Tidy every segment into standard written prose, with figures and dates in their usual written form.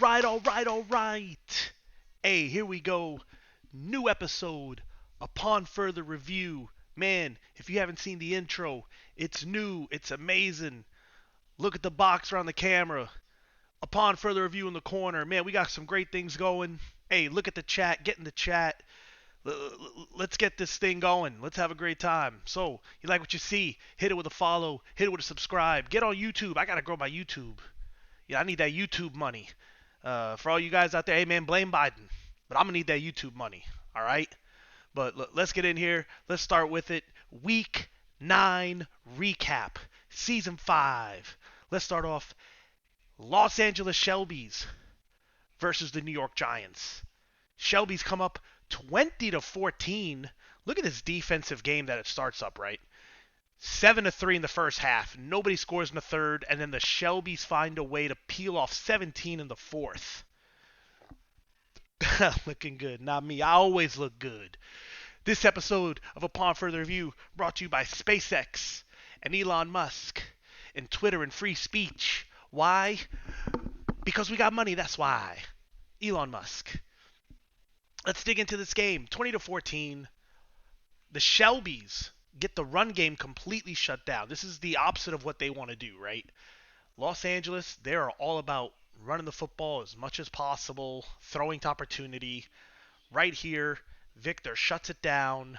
All right. Hey, here we go. New episode. Upon further review. Man, if you haven't seen the intro, it's new. It's amazing. Look at the box around the camera. Upon further review in the corner. Man, we got some great things going. Hey, look at the chat. Get in the chat. Let's get this thing going. Let's have a great time. So, you like what you see? Hit it with a follow. Hit it with a subscribe. Get on YouTube. I got to grow my YouTube. Yeah, I need that YouTube money. For all you guys out there, hey man, blame Biden, but I'm gonna need that YouTube money. All right. But let's get in here. Let's start with it. Week 9 recap, Season 5. Let's start off. Los Angeles Shelbies versus the New York Giants. Shelby's come up 20-14. Look at this defensive game that it starts up, right? 7-3 in the first half. Nobody scores in the third, and then the Shelbies find a way to peel off 17 in the fourth. Looking good. Not me. I always look good. This episode of Upon Further Review brought to you by SpaceX and Elon Musk and Twitter and free speech. Why? Because we got money, that's why. Elon Musk. Let's dig into this game. 20-14. The Shelbies get the run game completely shut down. This is the opposite of what they want to do, right? Los Angeles, they are all about running the football as much as possible, throwing to opportunity. Right here, Victor shuts it down,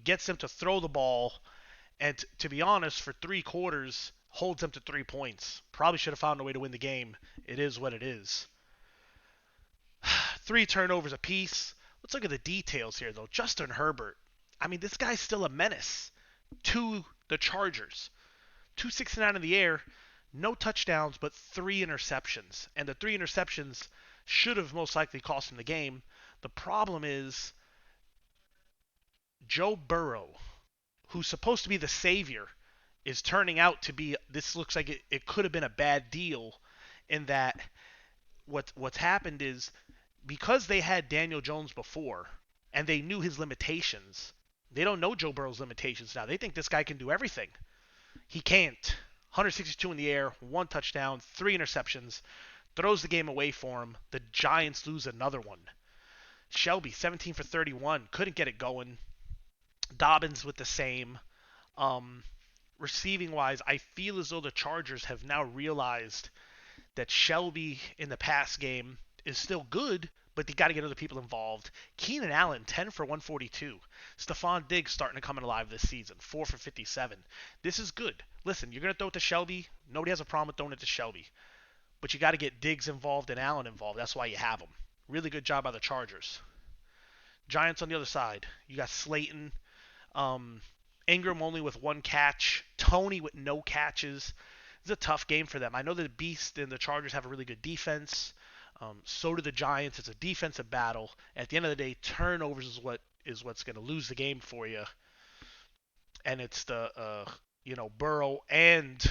gets them to throw the ball, and to be honest, for 3 quarters, holds them to 3 points. Probably should have found a way to win the game. It is what it is. 3 turnovers apiece. Let's look at the details here, though. Justin Herbert. I mean, this guy's still a menace to the Chargers. 269 in the air, no touchdowns, but 3 interceptions. And the 3 interceptions should have most likely cost him the game. The problem is Joe Burrow, who's supposed to be the savior, is turning out to be, this looks like it could have been a bad deal in that what's happened is because they had Daniel Jones before and they knew his limitations, they don't know Joe Burrow's limitations now. They think this guy can do everything. He can't. 162 in the air, 1 touchdown, 3 interceptions, throws the game away for him. The Giants lose another one. Shelby, 17 for 31, couldn't get it going. Dobbins with the same. Receiving wise, I feel as though the Chargers have now realized that Shelby in the pass game is still good, but they got to get other people involved. Keenan Allen, 10 for 142. Stephon Diggs starting to come in alive this season, 4 for 57. This is good. Listen, you're going to throw it to Shelby. Nobody has a problem with throwing it to Shelby. But you got to get Diggs involved and Allen involved. That's why you have them. Really good job by the Chargers. Giants on the other side. You got Slayton. Ingram only with 1 catch. Tony with no catches. It's a tough game for them. I know the Beast and the Chargers have a really good defense. So do the Giants. It's a defensive battle. At the end of the day, turnovers is what's going to lose the game for you. And it's the Burrow and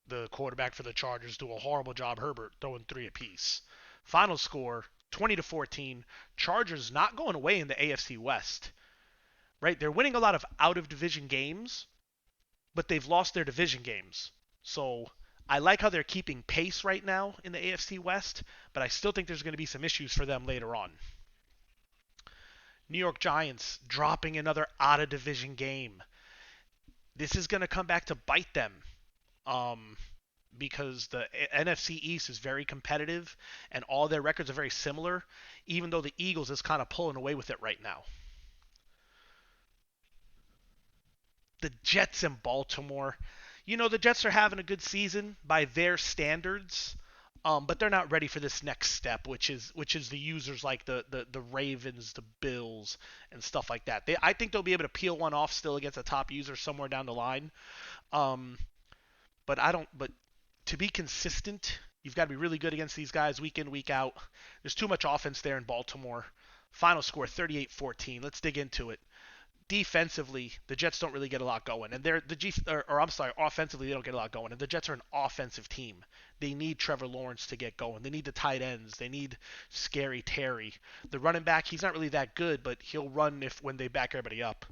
the quarterback for the Chargers do a horrible job. Herbert throwing 3 apiece. Final score 20-14. Chargers not going away in the AFC West. Right? They're winning a lot of out of division games, but they've lost their division games. So I like how they're keeping pace right now in the AFC West, but I still think there's going to be some issues for them later on. New York Giants dropping another out-of-division game. This is going to come back to bite them because the NFC East is very competitive and all their records are very similar, even though the Eagles is kind of pulling away with it right now. The Jets in Baltimore. The Jets are having a good season by their standards, but they're not ready for this next step, which is the users like the Ravens, the Bills, and stuff like that. I think they'll be able to peel one off still against a top user somewhere down the line. But to be consistent, you've got to be really good against these guys week in, week out. There's too much offense there in Baltimore. Final score 38-14. Let's dig into it. Defensively, the Jets don't really get a lot going, and offensively they don't get a lot going. And the Jets are an offensive team. They need Trevor Lawrence to get going. They need the tight ends. They need Scary Terry. The running back, he's not really that good, but he'll run when they back everybody up.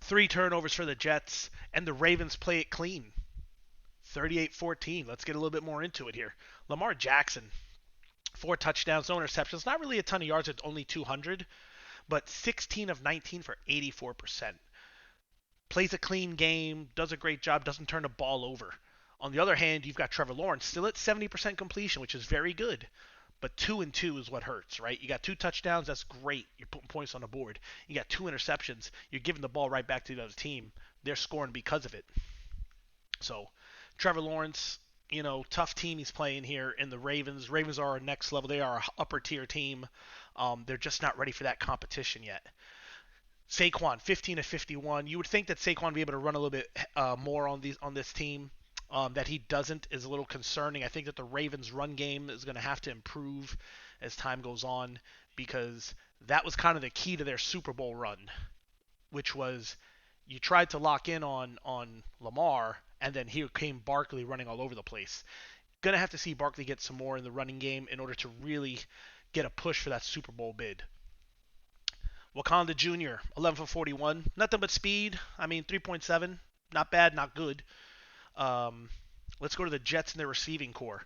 3 turnovers for the Jets, and the Ravens play it clean. 38-14. Let's get a little bit more into it here. Lamar Jackson, 4 touchdowns, no interceptions. Not really a ton of yards. It's only 200, but 16 of 19 for 84%. Plays a clean game, does a great job, doesn't turn the ball over. On the other hand, you've got Trevor Lawrence still at 70% completion, which is very good. But 2 and 2 is what hurts, right? You got 2 touchdowns, that's great. You're putting points on the board. You got 2 interceptions, you're giving the ball right back to the other team. They're scoring because of it. So, Trevor Lawrence, tough team he's playing here in the Ravens. Ravens are our next level. They are an upper tier team. They're just not ready for that competition yet. Saquon, 15 of 51. You would think that Saquon would be able to run a little bit more on this team. That he doesn't is a little concerning. I think that the Ravens' run game is going to have to improve as time goes on because that was kind of the key to their Super Bowl run, which was you tried to lock in on Lamar, and then here came Barkley running all over the place. Going to have to see Barkley get some more in the running game in order to really get a push for that Super Bowl bid. Wakanda Jr., 11 for 41. Nothing but speed. 3.7. Not bad, not good. Let's go to the Jets and their receiving core.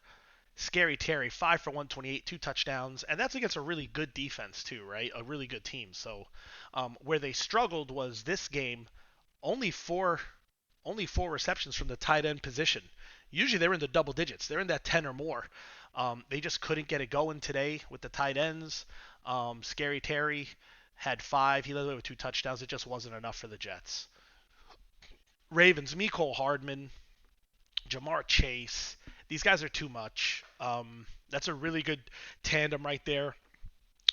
Scary Terry, 5 for 128, 2 touchdowns, and that's against a really good defense too, right? A really good team. So where they struggled was this game, only four receptions from the tight end position. Usually they're in the double digits. They're in that 10 or more. They just couldn't get it going today with the tight ends. Scary Terry had 5. He led the way with 2 touchdowns. It just wasn't enough for the Jets. Ravens, Mecole Hardman, Jamar Chase. These guys are too much. That's a really good tandem right there.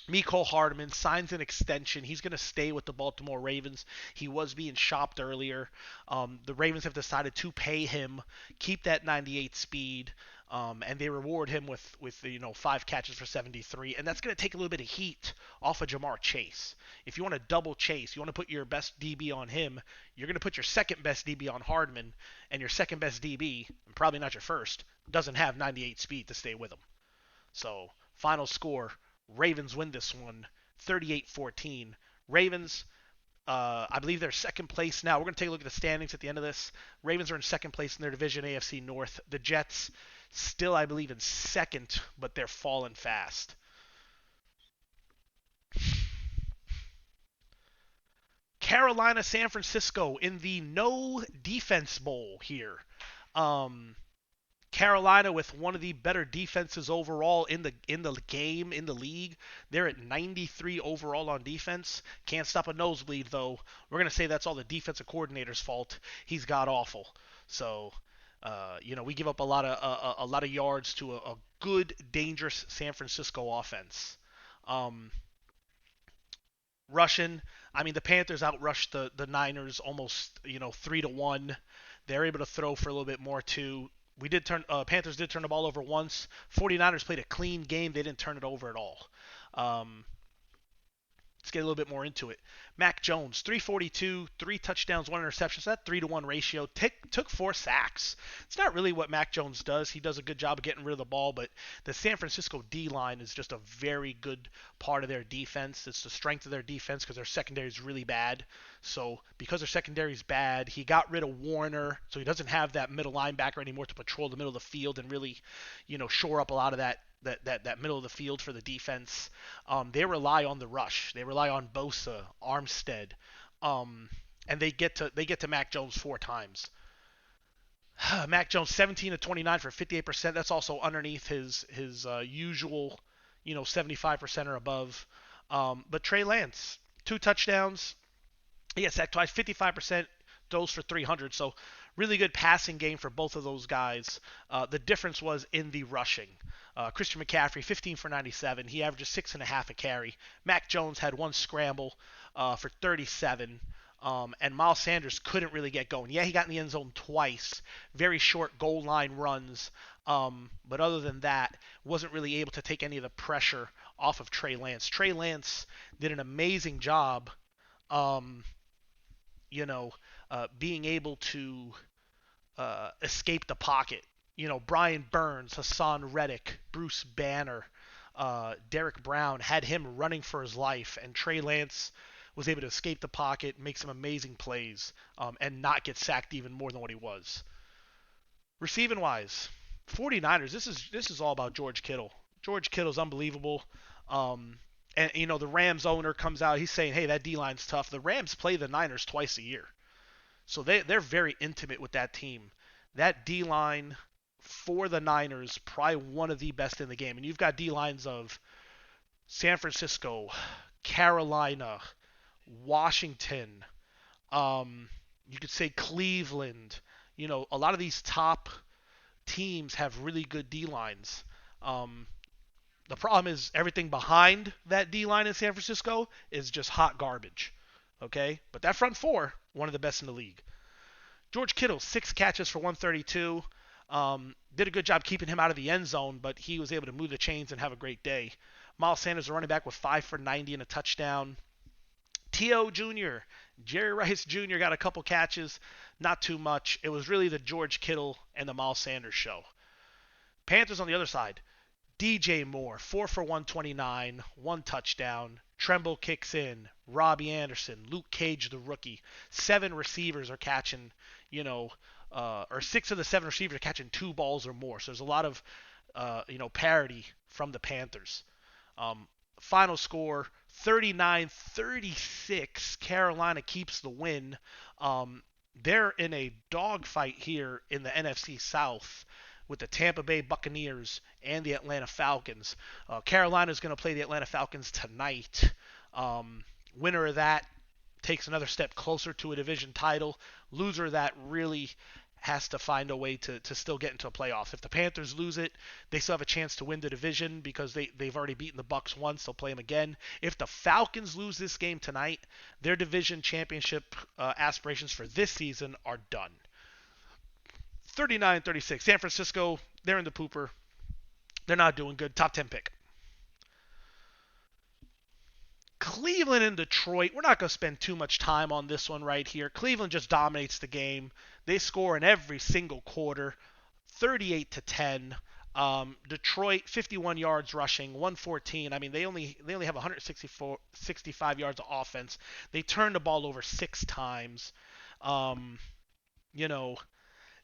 Mecole Hardman signs an extension. He's going to stay with the Baltimore Ravens. He was being shopped earlier. The Ravens have decided to pay him, keep that 98 speed, and they reward him with 5 catches for 73. And that's going to take a little bit of heat off of Jamar Chase. If you want to double Chase, you want to put your best DB on him, you're going to put your second best DB on Hardman, and your second best DB, and probably not your first, doesn't have 98 speed to stay with him. So, final score, Ravens win this one, 38-14. Ravens, I believe they're second place now. We're going to take a look at the standings at the end of this. Ravens are in second place in their division, AFC North. The Jets, still, I believe, in second, but they're falling fast. Carolina, San Francisco in the no defense bowl here. Carolina with one of the better defenses overall in the game, in the league. They're at 93 overall on defense. Can't stop a nosebleed though. We're gonna say that's all the defensive coordinator's fault. He's god awful. So we give up a lot of yards to a good, dangerous San Francisco offense. Rushing, the Panthers outrushed the Niners almost 3-1. They're able to throw for a little bit more too. Panthers did turn the ball over once. 49ers played a clean game. They didn't turn it over at all. Let's get a little bit more into it. Mac Jones, 342, 3 touchdowns, 1 interception. So that 3-to-1 ratio took 4 sacks. It's not really what Mac Jones does. He does a good job of getting rid of the ball, but the San Francisco D-line is just a very good part of their defense. It's the strength of their defense because their secondary is really bad. So because their secondary is bad, he got rid of Warner, so he doesn't have that middle linebacker anymore to patrol the middle of the field and really, shore up a lot of that middle of the field for the defense. They rely on the rush. They rely on Bosa, Armstead, and they get to Mac Jones 4 times. Mac Jones 17 of 29 for 58%. That's also underneath his usual 75% or above. But Trey Lance, 2 touchdowns. He got sacked twice, 55%, throws for 300. So really good passing game for both of those guys. The difference was in the rushing. Christian McCaffrey, 15 for 97. He averages 6.5 a carry. Mac Jones had 1 scramble for 37. And Miles Sanders couldn't really get going. Yeah, he got in the end zone twice. Very short goal line runs. But other than that, wasn't really able to take any of the pressure off of Trey Lance. Trey Lance did an amazing job, being able to escape the pocket. Brian Burns, Hassan Reddick, Bruce Banner, Derek Brown had him running for his life, and Trey Lance was able to escape the pocket, make some amazing plays, and not get sacked even more than what he was. Receiving wise, 49ers, this is all about George Kittle. George Kittle's unbelievable. Um, and the Rams owner comes out, he's saying, "Hey, that D-line's tough." The Rams play the Niners twice a year. So they're very intimate with that team. That D-line for the Niners, probably one of the best in the game. And you've got D-lines of San Francisco, Carolina, Washington, you could say Cleveland. A lot of these top teams have really good D lines. Um, the problem is everything behind that D line in San Francisco is just hot garbage. Okay, but that front four, one of the best in the league. George Kittle, 6 catches for 132. Did a good job keeping him out of the end zone, but he was able to move the chains and have a great day. Miles Sanders, the running back, with 5 for 90 and a touchdown. T.O. Jr., Jerry Rice Jr. got a couple catches, not too much. It was really the George Kittle and the Miles Sanders show. Panthers on the other side. DJ Moore, 4 for 129, 1 touchdown. Tremble kicks in. Robbie Anderson, Luke Cage, the rookie. 7 receivers are catching, or 6 of the 7 receivers are catching 2 balls or more. So there's a lot of, parity from the Panthers. Final score, 39-36. Carolina keeps the win. They're in a dogfight here in the NFC South with the Tampa Bay Buccaneers and the Atlanta Falcons. Carolina is going to play the Atlanta Falcons tonight. Winner of that takes another step closer to a division title. Loser of that really has to find a way to still get into a playoffs. If the Panthers lose it, they still have a chance to win the division because they've already beaten the Bucs once. They'll play them again. If the Falcons lose this game tonight, their division championship aspirations for this season are done. 39-36. San Francisco, they're in the pooper. They're not doing good. Top 10 pick. Cleveland and Detroit, we're not going to spend too much time on this one right here. Cleveland just dominates the game. They score in every single quarter, 38-10. Detroit, 51 yards rushing, 114. I mean, they only have 165 yards of offense. They turn the ball over 6 times. You know,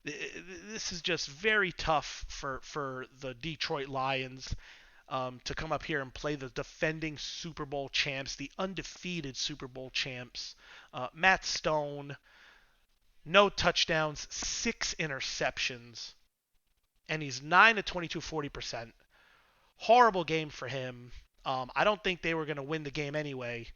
this is just very tough for the Detroit Lions to come up here and play the defending Super Bowl champs, the undefeated Super Bowl champs. Matt Stone, no touchdowns, 6 interceptions, and he's 9-22, 40%. Horrible game for him. I don't think they were going to win the game anyway.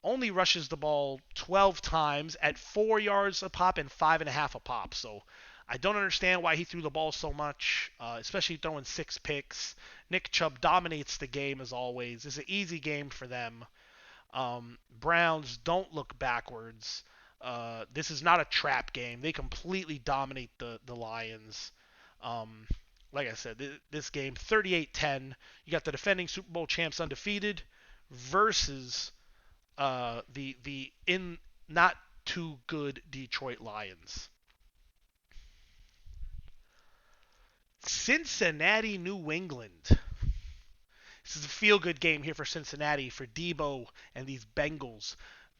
Only rushes the ball 12 times at 4 yards a pop and 5.5 a pop. So I don't understand why he threw the ball so much, especially throwing 6 picks. Nick Chubb dominates the game as always. It's an easy game for them. Browns don't look backwards. This is not a trap game. They completely dominate the Lions. Like I said, this game, 38-10. You got the defending Super Bowl champs undefeated versus the not too good Detroit Lions. Cincinnati, New England. This is a feel-good game here for Cincinnati, for Debo and these Bengals.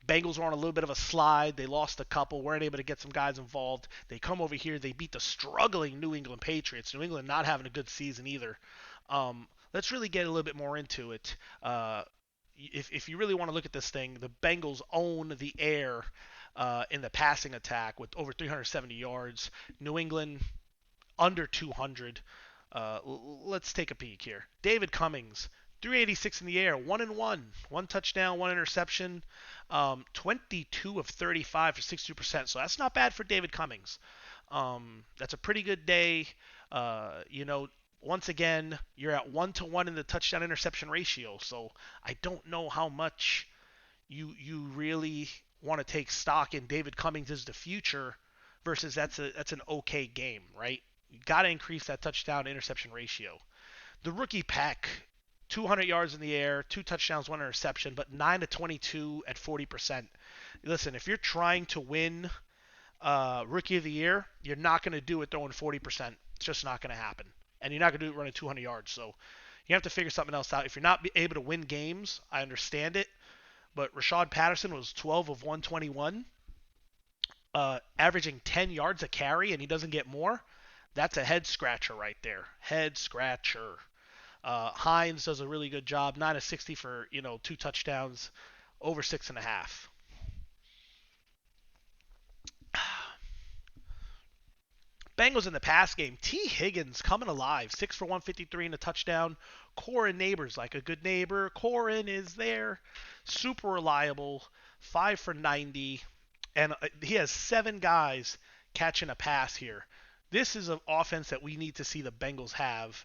Bengals were on a little bit of a slide. They lost a couple, weren't able to get some guys involved. They come over here. They beat the struggling New England Patriots. New England not having a good season either. Let's really get a little bit more into it. If you really want to look at this thing, the Bengals own the air in the passing attack with over 370 yards. New England under 200. Let's take a peek here. David Cummings, 386 in the air, 1-1, 1 touchdown, 1 interception, 22 of 35 for 62%. So that's not bad for David Cummings. That's a pretty good day. Once again, you're at 1-to-1 in the touchdown interception ratio. So I don't know how much you really want to take stock in David Cummings as the future versus that's an okay game, right? You got to increase that touchdown to interception ratio. The rookie Peck, 200 yards in the air, 2 touchdowns, 1 interception, but 9-22 at 40%. Listen, if you're trying to win Rookie of the Year, you're not going to do it throwing 40%. It's just not going to happen. And you're not going to do it running 200 yards. So you have to figure something else out. If you're not able to win games, I understand it. But Rashad Patterson was 12 of 121, averaging 10 yards a carry, and he doesn't get more. That's a head scratcher right there. Head scratcher. Hines does a really good job. 9 of 60 for 2 touchdowns, over 6.5. Bengals in the pass game. T. Higgins coming alive. 6 for 153 and a touchdown. Corin Neighbors like a good neighbor. Corin is there. Super reliable. 5 for 90. And he has 7 guys catching a pass here. This is an offense that we need to see the Bengals have.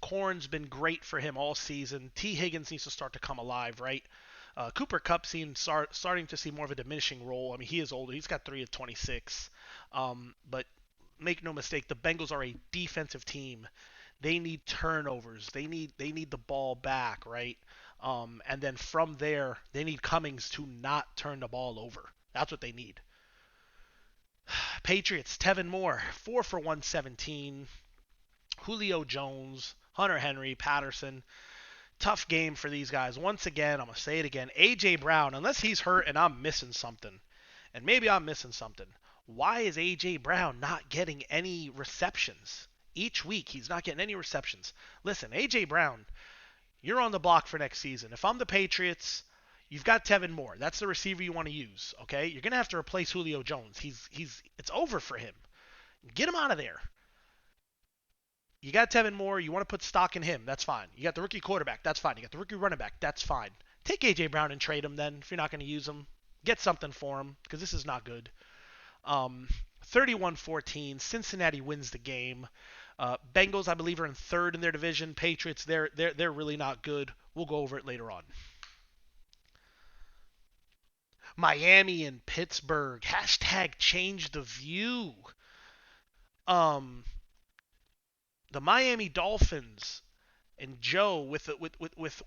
Corn's been great for him all season. T. Higgins needs to start to come alive, right? Cooper Kupp seems starting to see more of a diminishing role. I mean, he is older. He's got 3 of 26. But make no mistake, the Bengals are a defensive team. They need turnovers. They need the ball back, right? And then from there, they need Cummings to not turn the ball over. That's what they need. Patriots, Tevin Moore, 4 for 117. Julio Jones, Hunter Henry, Patterson. Tough game for these guys. Once again, I'm going to say it again. A.J. Brown, unless he's hurt and I'm missing something, and maybe I'm missing something, why is A.J. Brown not getting any receptions? Each week, he's not getting any receptions. Listen, A.J. Brown, you're on the block for next season. If I'm the Patriots, you've got Tevin Moore. That's the receiver you want to use, okay? You're going to have to replace Julio Jones. It's over for him. Get him out of there. You got Tevin Moore. You want to put stock in him. That's fine. You got the rookie quarterback. That's fine. You got the rookie running back. That's fine. Take A.J. Brown and trade him then if you're not going to use him. Get something for him because this is not good. 31-14. Cincinnati wins the game. Bengals, I believe, are in third in their division. Patriots, they're really not good. We'll go over it later on. Miami and Pittsburgh. Hashtag change the view. The Miami Dolphins and Joe with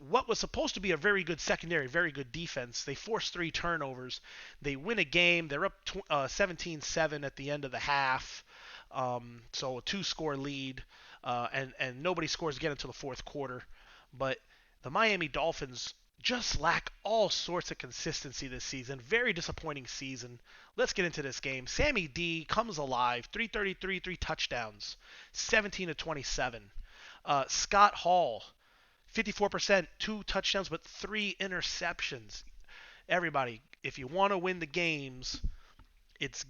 what was supposed to be a very good secondary, very good defense. They forced 3 turnovers. They win a game. They're up 17-7 at the end of the half. So a 2-score lead, and nobody scores again until the fourth quarter. But the Miami Dolphins just lack all sorts of consistency this season. Very disappointing season. Let's get into this game. Sammy D comes alive. 333, 3 touchdowns. 17-27. Scott Hall, 54%, 2 touchdowns, but 3 interceptions. Everybody, if you want to win the games, it's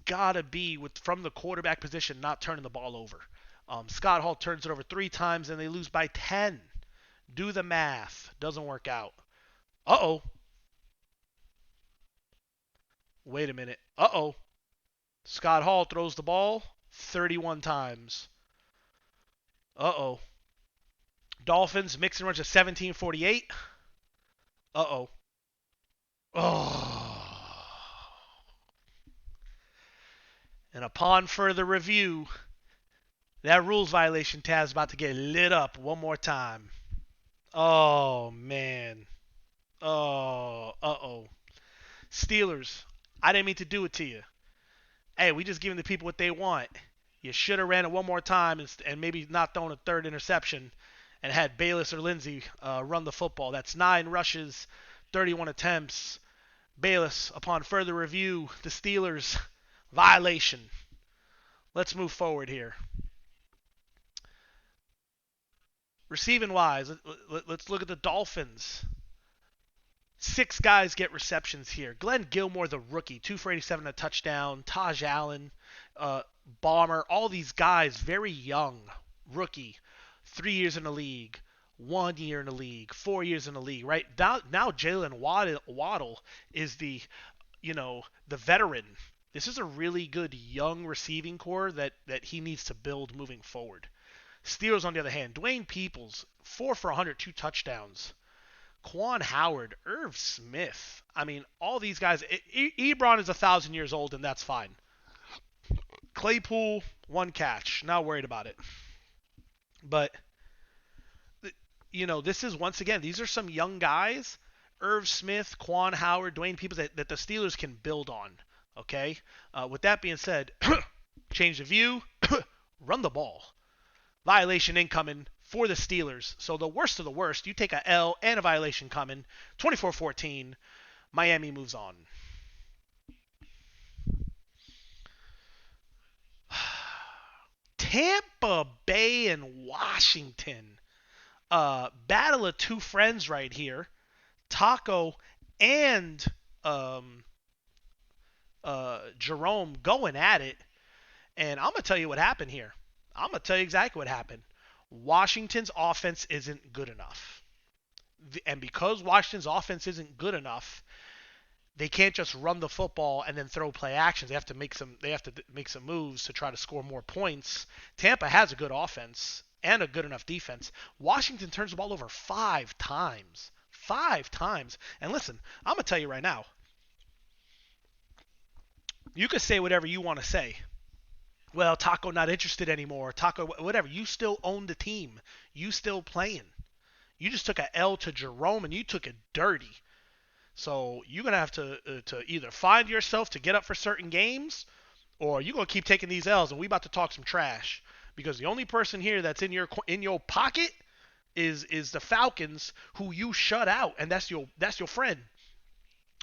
gotta be from the quarterback position, not turning the ball over. Scott Hall turns it over 3 times, and they lose by 10. Do the math. Doesn't work out. Uh-oh. Wait a minute. Uh-oh. Scott Hall throws the ball 31 times. Uh-oh. Dolphins mix and runs to 17-48. Uh-oh. Oh. And upon further review, that rules violation tab is about to get lit up one more time. Oh, man. Oh, uh-oh. Steelers, I didn't mean to do it to you. Hey, we just giving the people what they want. You should have ran it one more time and maybe not thrown a 3rd interception and had Bayless or Lindsey run the football. That's 9 rushes, 31 attempts. Bayless, upon further review, the Steelers, violation. Let's move forward here. Receiving wise, let's look at the Dolphins. 6 guys get receptions here. Glenn Gilmore, the rookie, 2 for 87, a touchdown. Taj Allen, Bomber, all these guys, very young, rookie, 3 years in the league, 1 year in the league, 4 years in the league, right? Now Jalen Waddle is the veteran. This is a really good young receiving core that he needs to build moving forward. Steelers, on the other hand, Dwayne Peoples, 4 for 102 touchdowns. Quan Howard, Irv Smith. I mean, all these guys. Ebron is 1,000 years old, and that's fine. Claypool, 1 catch. Not worried about it. But, this is, once again, these are some young guys. Irv Smith, Quan Howard, Dwayne Peoples that the Steelers can build on. Okay? With that being said, change the view, run the ball. Violation incoming for the Steelers. So the worst of the worst, you take a L and a violation coming. 24-14. Miami moves on. Tampa Bay and Washington. Battle of two friends right here. Taco and um, Jerome going at it. And I'm going to tell you what happened here. I'm going to tell you exactly what happened. Washington's offense isn't good enough. And because Washington's offense isn't good enough, they can't just run the football and then throw play actions. They have to make some moves to try to score more points. Tampa has a good offense and a good enough defense. Washington turns the ball over 5 times. 5 times. And listen, I'm going to tell you right now. You can say whatever you want to say. Well, Taco not interested anymore. Taco, whatever. You still own the team. You still playing. You just took a L to Jerome and you took it dirty. So you're gonna have to either find yourself to get up for certain games, or you're gonna keep taking these L's. And we about to talk some trash because the only person here that's in your pocket is the Falcons, who you shut out, and that's your friend.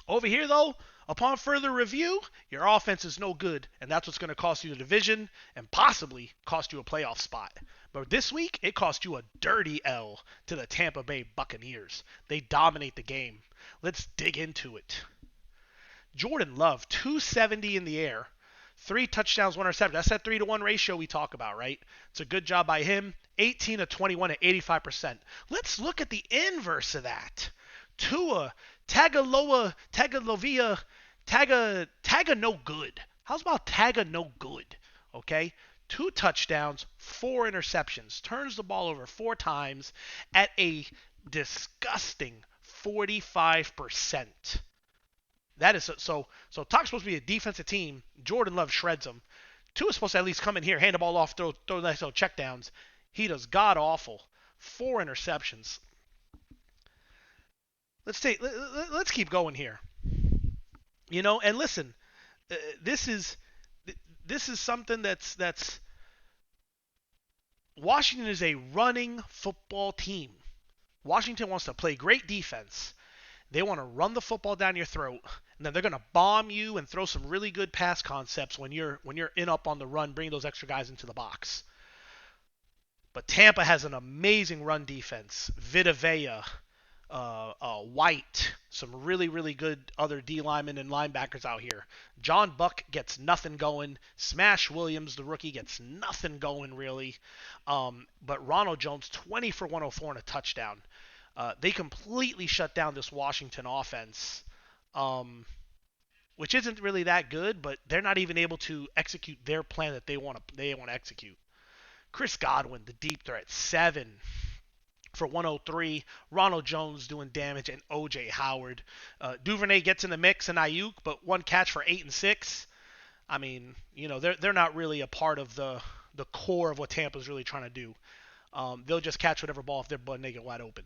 Over here though, upon further review, your offense is no good, and that's what's gonna cost you the division and possibly cost you a playoff spot. But this week, it cost you a dirty L to the Tampa Bay Buccaneers. They dominate the game. Let's dig into it. Jordan Love, 270 in the air, 3 touchdowns, 1 interception. That's that 3-to-1 ratio we talk about, right? It's a good job by him. 18 of 21 at 85%. Let's look at the inverse of that. Tua, Tagovailoa, Taga no good. How's about Taga no good? Okay? 2 touchdowns, 4 interceptions. Turns the ball over 4 times at a disgusting 45%. That is so. Talk's supposed to be a defensive team. Jordan Love shreds them. Tua is supposed to at least come in here, hand the ball off, throw nice little checkdowns. He does god awful. 4 interceptions. Let's keep going here. And listen, this is something that's Washington is a running football team. Washington wants to play great defense. They want to run the football down your throat, and then they're going to bomb you and throw some really good pass concepts when you're in up on the run, bring those extra guys into the box. But Tampa has an amazing run defense. Vita Vea, White, some really, really good other D linemen and linebackers out here. John Buck gets nothing going. Smash Williams, the rookie, gets nothing going really. But Ronald Jones, 20 for 104 and a touchdown. They completely shut down this Washington offense, which isn't really that good, but they're not even able to execute their plan that they want to execute. Chris Godwin, the deep threat, 7 for 103. Ronald Jones doing damage, and O.J. Howard. Duvernay gets in the mix, and Ayuk, but 1 catch for 8 and 6. I mean, they're not really a part of the core of what Tampa's really trying to do. They'll just catch whatever ball if they're butt naked wide open.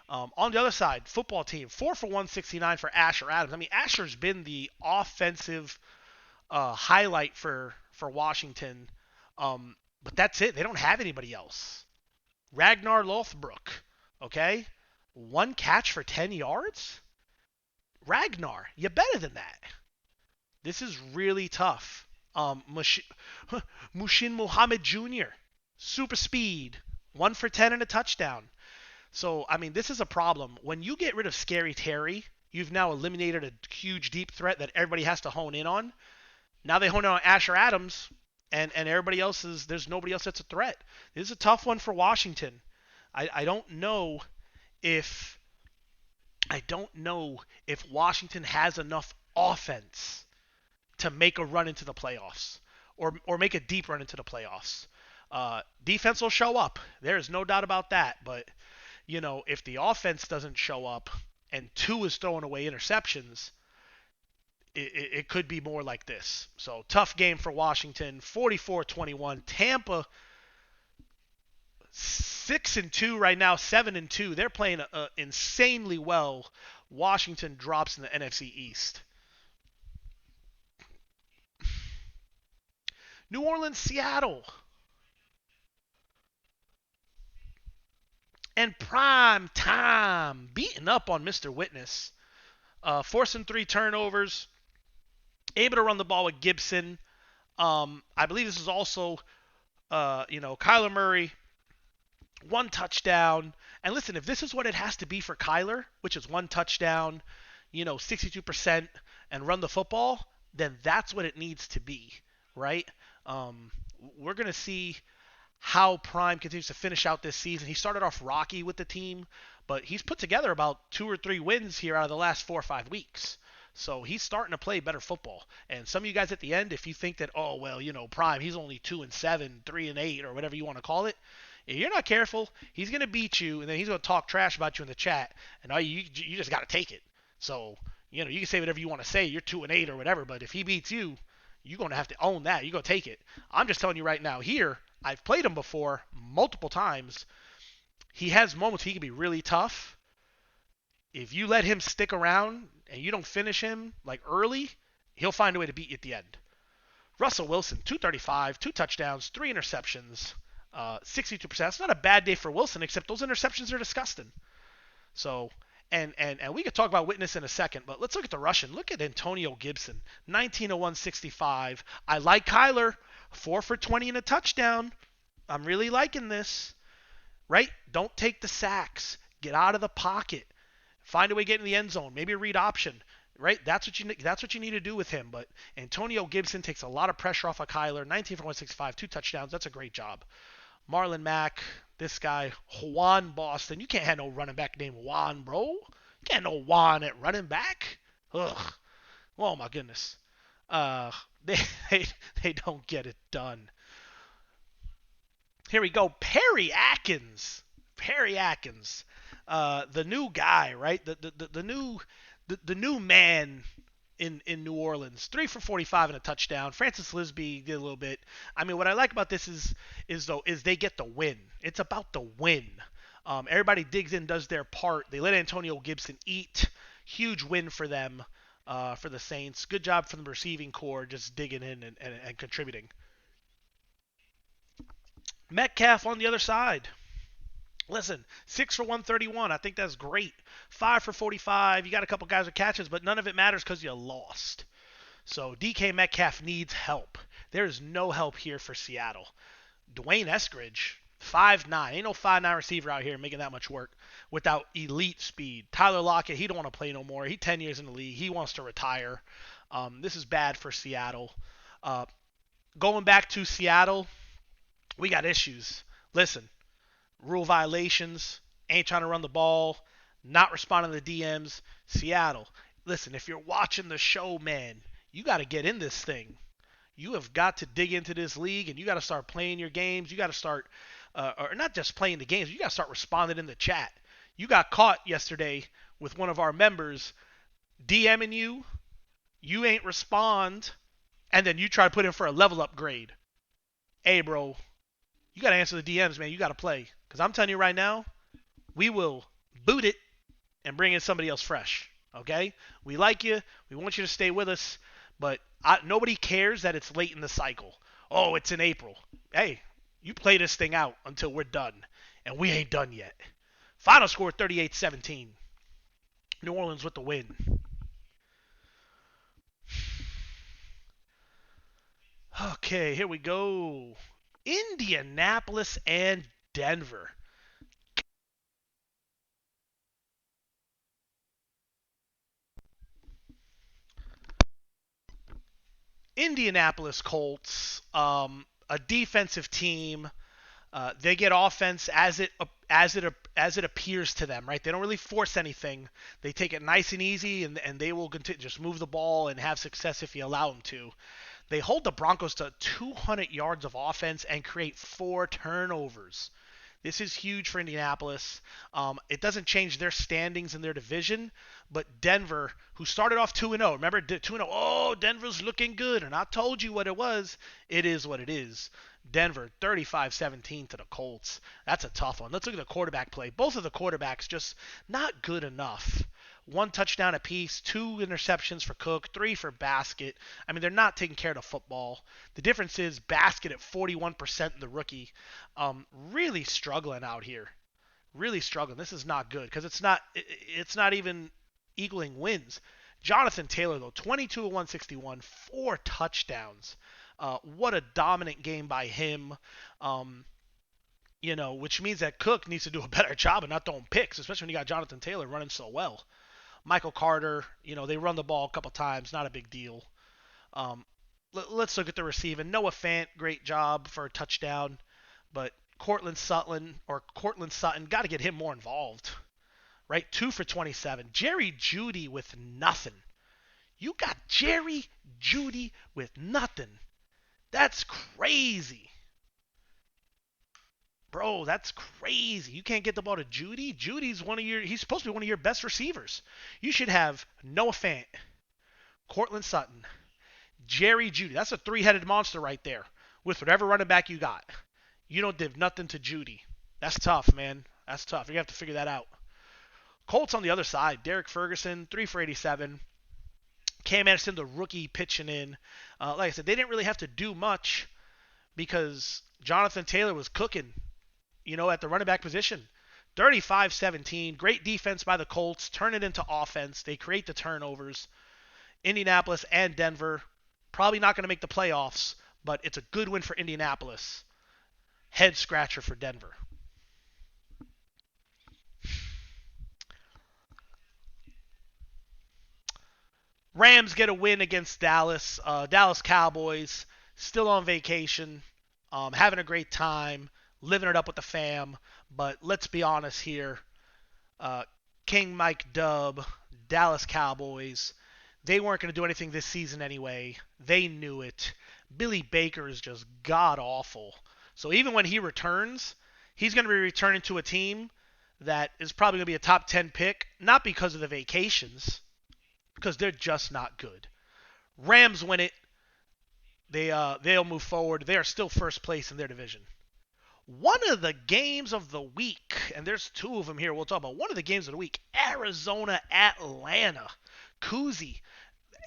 On the other side, football team, 4 for 169 for Asher Adams. I mean, Asher's been the offensive highlight for Washington, but that's it. They don't have anybody else. Ragnar Lothbrok, okay? 1 catch for 10 yards? Ragnar, you're better than that. This is really tough. Mushin Muhammad Jr., super speed, 1 for 10 and a touchdown. So, I mean, this is a problem. When you get rid of Scary Terry, you've now eliminated a huge deep threat that everybody has to hone in on. Now they hone in on Asher Adams, and everybody else there's nobody else that's a threat. This is a tough one for Washington. I don't know if Washington has enough offense to make a run into the playoffs or make a deep run into the playoffs. Defense will show up. There is no doubt about that. But, if the offense doesn't show up and 2 is throwing away interceptions, it could be more like this. So, tough game for Washington, 44-21. Tampa, 6-2 right now, 7-2. They're playing insanely well. Washington drops in the NFC East. New Orleans, Seattle. And prime time, beating up on Mr. Witness. Forcing 3 turnovers. Able to run the ball with Gibson. I believe this is also Kyler Murray, one touchdown. And listen, if this is what it has to be for Kyler, which is one touchdown, 62% and run the football, then that's what it needs to be, right? Um, we're going to see how Prime continues to finish out this season. He started off rocky with the team, but he's put together about 2 or 3 wins here out of the last 4 or 5 weeks. So he's starting to play better football. And some of you guys at the end, if you think that, oh well, Prime, he's only 2-7, 3-8, or whatever you want to call it. If you're not careful, he's gonna beat you, and then he's gonna talk trash about you in the chat, and all you just gotta take it. So you can say whatever you want to say. You're 2-8 or whatever, but if he beats you, you're gonna have to own that. You're gonna take it. I'm just telling you right now. Here, I've played him before multiple times. He has moments he can be really tough. If you let him stick around and you don't finish him like early, he'll find a way to beat you at the end. Russell Wilson, 235, 2 touchdowns, 3 interceptions, 62%. That's not a bad day for Wilson, except those interceptions are disgusting. So, and we could talk about Witness in a second, but let's look at the Russian. Look at Antonio Gibson, 19-165. I like Kyler, 4 for 20 and a touchdown. I'm really liking this, right? Don't take the sacks. Get out of the pocket. Find a way to get in the end zone. Maybe a read option, right? That's what you need to do with him. But Antonio Gibson takes a lot of pressure off of Kyler. 19 for 165, 2 touchdowns. That's a great job. Marlon Mack, this guy, Juan Boston. You can't have no running back named Juan, bro. You can't have no Juan at running back. Ugh. Oh my goodness. They, they they don't get it done. Here we go. Perry Atkins. Perry Atkins. The new guy, right? The new man in New Orleans. 3 for 45 and a touchdown. Francis Lisby did a little bit. I mean, what I like about this is they get the win. It's about the win. Everybody digs in, does their part. They let Antonio Gibson eat. Huge win for them, for the Saints. Good job from the receiving core, just digging in and contributing. Metcalf on the other side. Listen, 6 for 131. I think that's great. 5 for 45. You got a couple guys with catches, but none of it matters because you lost. So DK Metcalf needs help. There is no help here for Seattle. Dwayne Eskridge, 5'9". Ain't no 5'9" receiver out here making that much work without elite speed. Tyler Lockett, he don't want to play no more. He 10 years in the league. He wants to retire. This is bad for Seattle. Going back to Seattle, we got issues. Listen. Rule violations, ain't trying to run the ball, not responding to the DMs. Seattle, listen, if you're watching the show, man, you got to get in this thing. You have got to dig into this league, and you got to start playing your games. You got to start, or not just playing the games, you got to start responding in the chat. You got caught yesterday with one of our members DMing you, you ain't respond, and then you try to put in for a level upgrade. Hey, bro, you got to answer the DMs, man. You got to play. Because I'm telling you right now, we will boot it and bring in somebody else fresh. Okay? We like you. We want you to stay with us. But nobody cares that it's late in the cycle. Oh, it's in April. Hey, you play this thing out until we're done. And we ain't done yet. Final score 38-17. New Orleans with the win. Okay, here we go. Indianapolis and Denver. Indianapolis Colts, a defensive team. They get offense as it appears to them, right? They don't really force anything. They take it nice and easy, and they will continue just move the ball and have success if you allow them to. They hold the Broncos to 200 yards of offense and create 4 turnovers. This is huge for Indianapolis. It doesn't change their standings in their division, but Denver, who started off 2-0, remember 2-0, oh, Denver's looking good, and I told you what it was. It is what it is. Denver, 35-17 to the Colts. That's a tough one. Let's look at the quarterback play. Both of the quarterbacks just not good enough. 1 touchdown apiece, 2 interceptions for Cook, 3 for Baskett. I mean, they're not taking care of the football. The difference is Baskett at 41%, the rookie, really struggling out here. Really struggling. This is not good because it's not even equaling wins. Jonathan Taylor, though, 22 of 161, 4 touchdowns. What a dominant game by him. Um, which means that Cook needs to do a better job of not throwing picks, especially when you got Jonathan Taylor running so well. Michael Carter, they run the ball a couple times, not a big deal. Um, let's look at the receiving. Noah Fant, great job for a touchdown, but Cortland Sutton, got to get him more involved, right? 2 for 27. Jerry Jeudy with nothing. You got Jerry Jeudy with nothing. That's crazy. Bro, that's crazy. You can't get the ball to Jeudy? He's supposed to be one of your best receivers. You should have Noah Fant, Cortland Sutton, Jerry Jeudy. That's a three-headed monster right there with whatever running back you got. You don't give nothing to Jeudy. That's tough, man. That's tough. You're going to have to figure that out. Colts on the other side. Derek Ferguson, 3 for 87. Cam Anderson, the rookie, pitching in. Like I said, they didn't really have to do much because Jonathan Taylor was cooking, at the running back position. 35-17. Great defense by the Colts. Turn it into offense. They create the turnovers. Indianapolis and Denver. Probably not going to make the playoffs, but it's a good win for Indianapolis. Head scratcher for Denver. Rams get a win against Dallas. Dallas Cowboys still on vacation, having a great time, living it up with the fam. But let's be honest here. King Mike Dub, Dallas Cowboys, they weren't going to do anything this season anyway. They knew it. Billy Baker is just god-awful. So even when he returns, he's going to be returning to a team that is probably going to be a top 10 pick, not because of the vacations, because they're just not good. Rams win it. They'll move forward. They are still first place in their division. One of the games of the week, and there's two of them here we'll talk about. One of the games of the week, Arizona, Atlanta. Kuzi,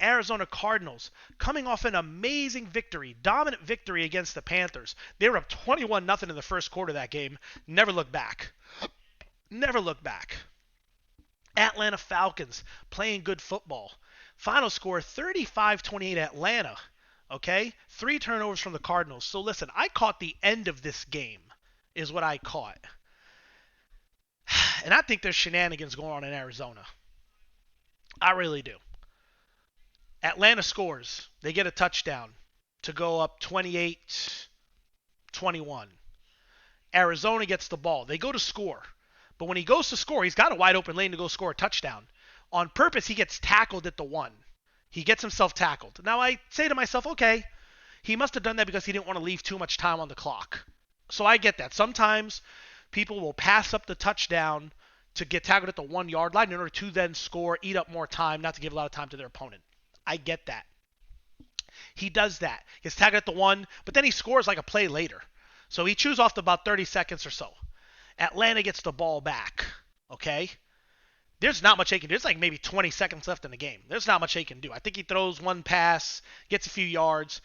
Arizona Cardinals, coming off an amazing victory, dominant victory against the Panthers. They were up 21-0 in the first quarter of that game. Never look back. Never look back. Atlanta Falcons playing good football. Final score 35-28 Atlanta. Okay? 3 turnovers from the Cardinals. So listen, I caught the end of this game is what I caught. And I think there's shenanigans going on in Arizona. I really do. Atlanta scores. They get a touchdown to go up 28-21. Arizona gets the ball. They go to score. But when he goes to score, he's got a wide open lane to go score a touchdown. On purpose, he gets tackled at the 1. He gets himself tackled. Now, I say to myself, okay, he must have done that because he didn't want to leave too much time on the clock. So I get that. Sometimes people will pass up the touchdown to get tackled at the 1-yard line in order to then score, eat up more time, not to give a lot of time to their opponent. I get that. He does that. He gets tackled at the 1, but then he scores like a play later. So he chews off about 30 seconds or so. Atlanta gets the ball back, okay? There's not much they can do. There's like maybe 20 seconds left in the game. There's not much they can do. I think he throws one pass, gets a few yards,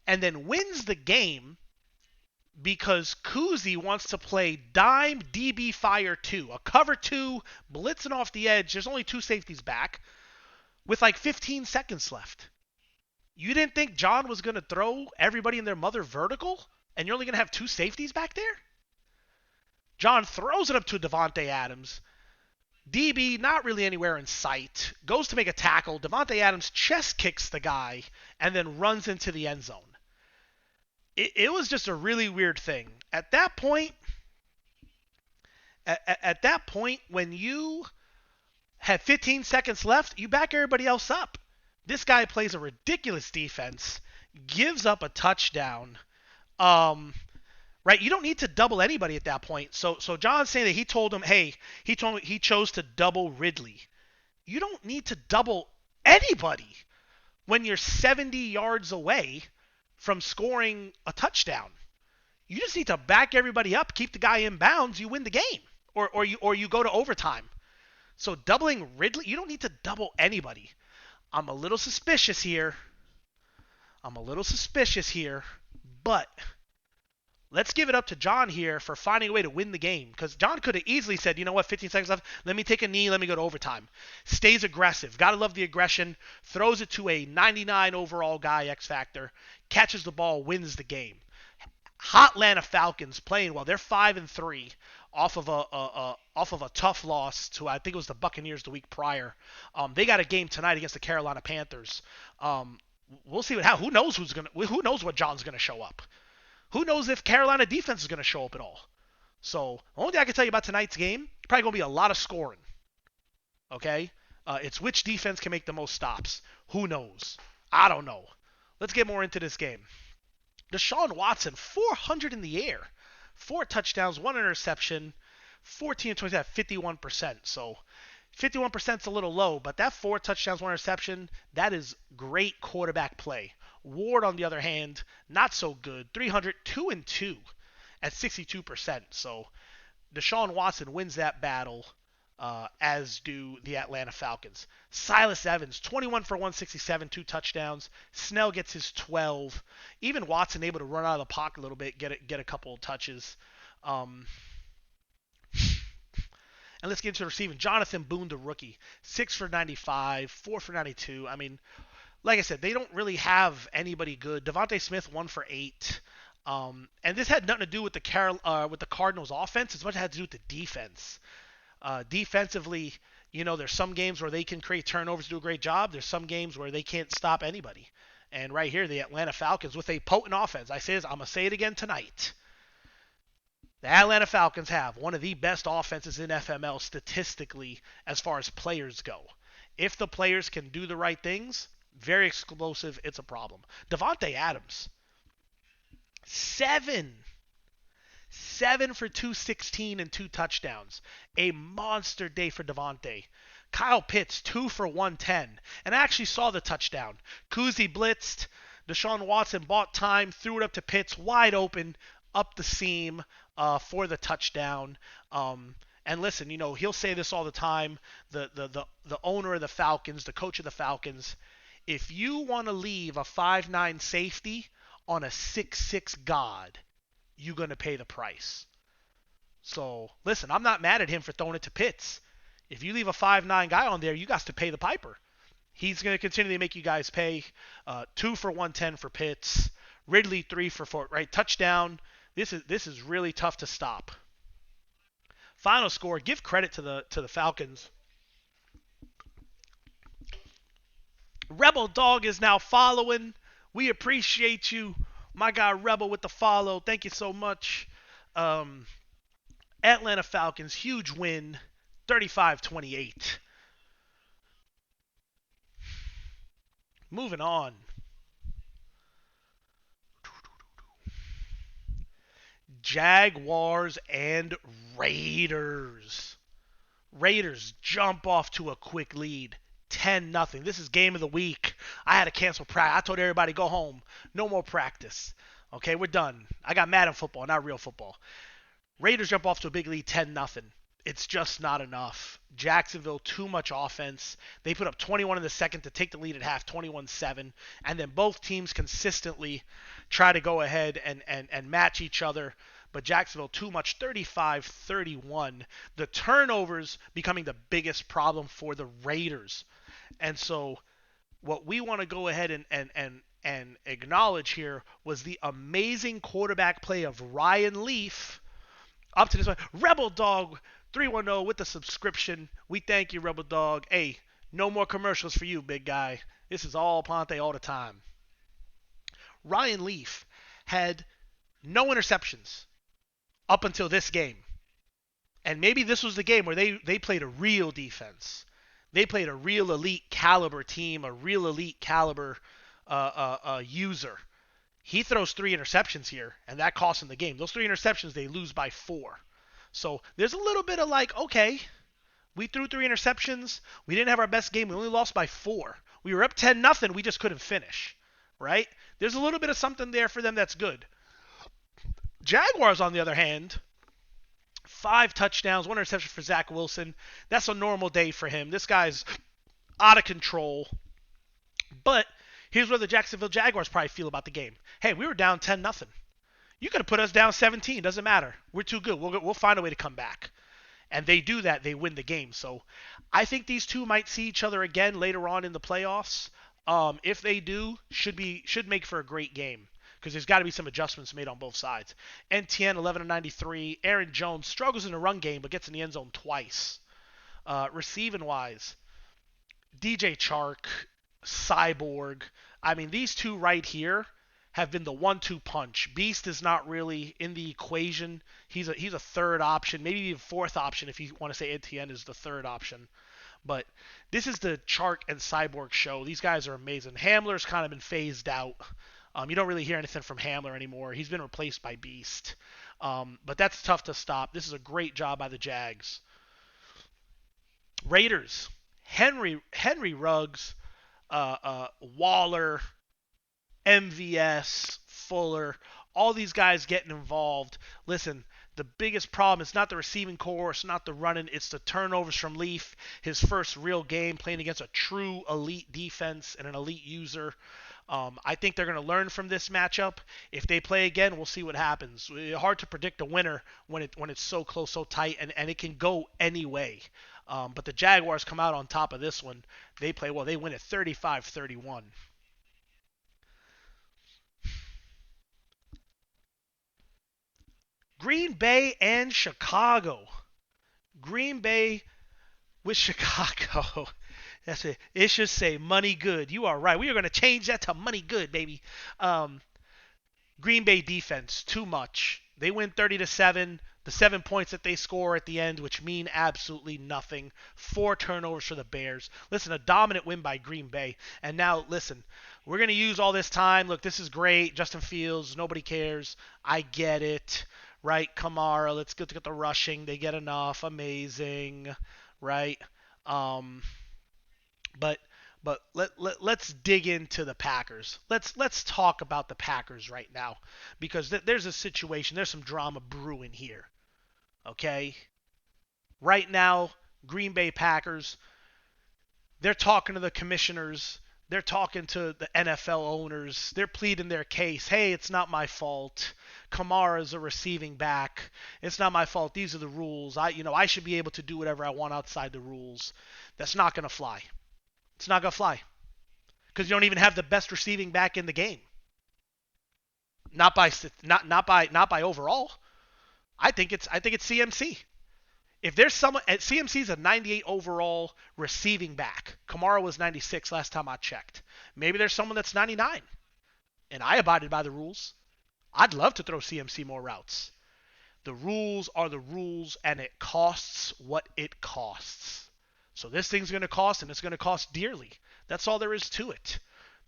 and then wins the game because Kuzi wants to play dime DB Fire 2, a cover 2, blitzing off the edge. There's only 2 safeties back with like 15 seconds left. You didn't think John was going to throw everybody in their mother vertical, and you're only going to have 2 safeties back there? John throws it up to Devonte Adams. DB not really anywhere in sight. Goes to make a tackle. Devonte Adams chest kicks the guy and then runs into the end zone. It was just a really weird thing. At that point, when you have 15 seconds left, you back everybody else up. This guy plays a ridiculous defense, gives up a touchdown. Right? You don't need to double anybody at that point. So John's saying that he told him, hey, he chose to double Ridley. You don't need to double anybody when you're 70 yards away from scoring a touchdown. You just need to back everybody up, keep the guy in bounds, you win the game. Or you go to overtime. So doubling Ridley, you don't need to double anybody. I'm a little suspicious here, but Let's give it up to John here for finding a way to win the game. Because John could have easily said, you know what, 15 seconds left, let me take a knee, let me go to overtime. Stays aggressive. Gotta love the aggression. Throws it to a 99 overall guy, X Factor. Catches the ball, wins the game. Hot Atlanta Falcons playing well. They're 5-3 off of a tough loss to, I think it was the Buccaneers the week prior. They got a game tonight against the Carolina Panthers. We'll see who knows who knows what John's gonna show up. Who knows if Carolina defense is going to show up at all? So, the only thing I can tell you about tonight's game, probably going to be a lot of scoring. Okay? It's which defense can make the most stops. Who knows? I don't know. Let's get more into this game. Deshaun Watson, 400 in the air. 4 touchdowns, 1 interception, 14-27, 51%. So, 51% is a little low, but that 4 touchdowns, 1 interception, that is great quarterback play. Ward, on the other hand, not so good. 300, 2-2 at 62%. So Deshaun Watson wins that battle, as do the Atlanta Falcons. Silas Evans, 21 for 167, 2 touchdowns. Snell gets his 12. Even Watson able to run out of the pocket a little bit, get a couple of touches. And let's get into the receiving. Jonathan Boone, the rookie, 6 for 95, 4 for 92. I mean, like I said, they don't really have anybody good. Devonte Smith, 1 for 8. And this had nothing to do with the Cardinals' offense as much as it had to do with the defense. Defensively, there's some games where they can create turnovers, do a great job. There's some games where they can't stop anybody. And right here, the Atlanta Falcons with a potent offense. I'm going to say it again tonight. The Atlanta Falcons have one of the best offenses in FML statistically as far as players go. If the players can do the right things, very explosive, it's a problem. Devonte Adams, 7 for 216 and 2 touchdowns. A monster day for Devonte. Kyle Pitts, 2 for 110. And I actually saw the touchdown. Kuzi blitzed. Deshaun Watson bought time, threw it up to Pitts, wide open, up the seam for the touchdown. And listen, he'll say this all the time. The owner of the Falcons, the coach of the Falcons, if you want to leave a 5'9 safety on a 6'6 god, you're going to pay the price. So, listen, I'm not mad at him for throwing it to Pitts. If you leave a 5'9 guy on there, you got to pay the piper. He's going to continually make you guys pay. 2 for 110 for Pitts. Ridley, 3 for 4, right? Touchdown. This is really tough to stop. Final score, give credit to the Falcons. Rebel Dog is now following. We appreciate you. My guy Rebel with the follow. Thank you so much. Atlanta Falcons, huge win. 35-28. Moving on. Jaguars and Raiders. Raiders jump off to a quick lead. 10-0. This is game of the week. I had to cancel practice. I told everybody, go home. No more practice. Okay, we're done. I got Madden football, not real football. Raiders jump off to a big lead, 10-0. It's just not enough. Jacksonville, too much offense. They put up 21 in the second to take the lead at half, 21-7. And then both teams consistently try to go ahead and match each other. But Jacksonville, too much, 35-31. The turnovers becoming the biggest problem for the Raiders. And so what we want to go ahead and acknowledge here was the amazing quarterback play of Ryan Leaf up to this point. Rebel Dog 310 with the subscription. We thank you, Rebel Dog. Hey, no more commercials for you, big guy. This is all Ponte all the time. Ryan Leaf had no interceptions up until this game. And maybe this was the game where they played a real defense. They played a real elite caliber team, a real elite caliber user. He throws 3 interceptions here, and that costs him the game. Those 3 interceptions, they lose by 4. So there's a little bit of okay, we threw 3 interceptions. We didn't have our best game. We only lost by 4. We were up 10-0. We just couldn't finish, right? There's a little bit of something there for them that's good. Jaguars, on the other hand, 5 touchdowns, 1 interception for Zach Wilson. That's a normal day for him. This guy's out of control. But here's where the Jacksonville Jaguars probably feel about the game. Hey, we were down 10-0. You could have put us down 17. Doesn't matter. We're too good. We'll find a way to come back. And they do that. They win the game. So I think these two might see each other again later on in the playoffs. If they do, should make for a great game because there's got to be some adjustments made on both sides. NTN 11-93. Aaron Jones struggles in the run game but gets in the end zone twice. Receiving wise, DJ Chark, Cyborg. I mean, these two right here have been the 1-2 punch. Beast is not really in the equation. He's a third option, maybe even fourth option if you want to say Etienne is the third option. But this is the Chark and Cyborg show. These guys are amazing. Hamler's kind of been phased out. You don't really hear anything from Hamler anymore. He's been replaced by Beast. But that's tough to stop. This is a great job by the Jags. Raiders. Henry Ruggs, Waller, MVS, Fuller, all these guys getting involved. Listen, the biggest problem is not the receiving core, it's not the running, it's the turnovers from Leaf. His first real game playing against a true elite defense and an elite user. I think they're going to learn from this matchup. If they play again, we'll see what happens. It's hard to predict a winner when it's so close, so tight, and it can go any way. But the Jaguars come out on top of this one. They play well. They win it 35-31. Green Bay and Chicago. Green Bay with Chicago. That's it. It should say money good. You are right. We are going to change that to money good, baby. Green Bay defense, too much. They win 30-7. The 7 points that they score at the end, which mean absolutely nothing. 4 turnovers for the Bears. Listen, a dominant win by Green Bay. And now, listen, we're going to use all this time. Look, this is great. Justin Fields, nobody cares. I get it. Right? Kamara, let's get the rushing. They get enough. Amazing. Right? But let's dig into the Packers. Let's talk about the Packers right now because there's a situation. There's some drama brewing here. Okay? Right now, Green Bay Packers, they're talking to the commissioners. They're talking to the NFL owners. They're pleading their case. Hey, it's not my fault. Kamara's a receiving back. It's not my fault. These are the rules. I should be able to do whatever I want outside the rules. That's not going to fly. It's not going to fly. Because you don't even have the best receiving back in the game. Not by overall. I think it's CMC. If there's someone at CMC's a 98 overall receiving back. Kamara was 96 last time I checked. Maybe there's someone that's 99. And I abided by the rules. I'd love to throw CMC more routes. The rules are the rules and it costs what it costs. So this thing's going to cost and it's going to cost dearly. That's all there is to it.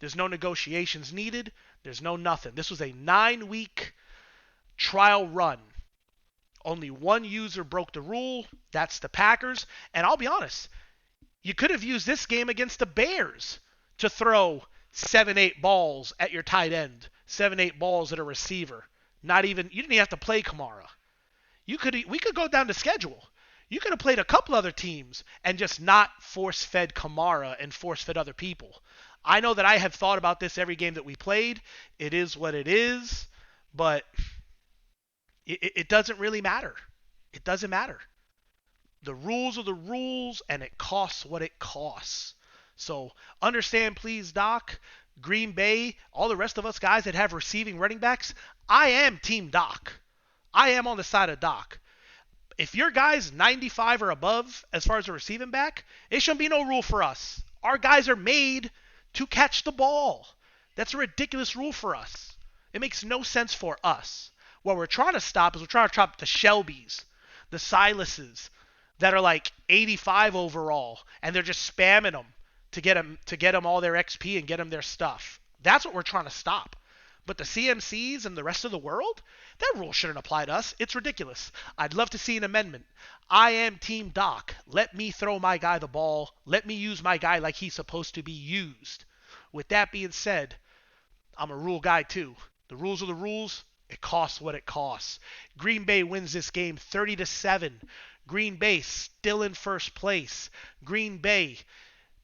There's no negotiations needed. There's no nothing. This was a 9-week trial run. Only one user broke the rule. That's the Packers. And I'll be honest, you could have used this game against the Bears to throw 7-8 balls at your tight end, 7-8 balls at a receiver. You didn't even have to play Kamara. We could go down the schedule. You could have played a couple other teams and just not force-fed Kamara and force-fed other people. I know that I have thought about this every game that we played. It is what it is, but it doesn't really matter. It doesn't matter. The rules are the rules, and it costs what it costs. So understand, please, Doc, Green Bay, all the rest of us guys that have receiving running backs, I am Team Doc. I am on the side of Doc. If your guy's 95 or above as far as a receiving back, it shouldn't be no rule for us. Our guys are made to catch the ball. That's a ridiculous rule for us. It makes no sense for us. What we're trying to stop is we're trying to stop the Shelbys, the Silases that are like 85 overall, and they're just spamming them to get them all their XP and get them their stuff. That's what we're trying to stop. But the CMCs and the rest of the world, that rule shouldn't apply to us. It's ridiculous. I'd love to see an amendment. I am Team Doc. Let me throw my guy the ball. Let me use my guy like he's supposed to be used. With that being said, I'm a rule guy too. The rules are the rules. It costs what it costs. Green Bay wins this game 30-7. Green Bay still in first place. Green Bay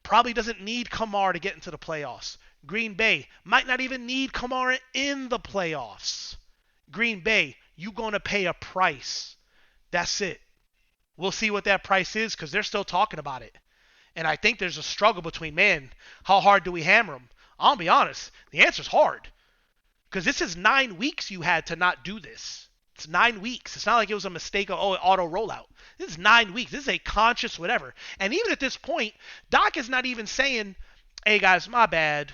probably doesn't need Kamara to get into the playoffs. Green Bay might not even need Kamara in the playoffs. Green Bay, you going to pay a price. That's it. We'll see what that price is because they're still talking about it. And I think there's a struggle between, man, how hard do we hammer them? I'll be honest. The answer's hard. Because this is 9 weeks you had to not do this. It's 9 weeks. It's not like it was a mistake of auto rollout. This is 9 weeks. This is a conscious whatever. And even at this point, Doc is not even saying, hey guys, my bad.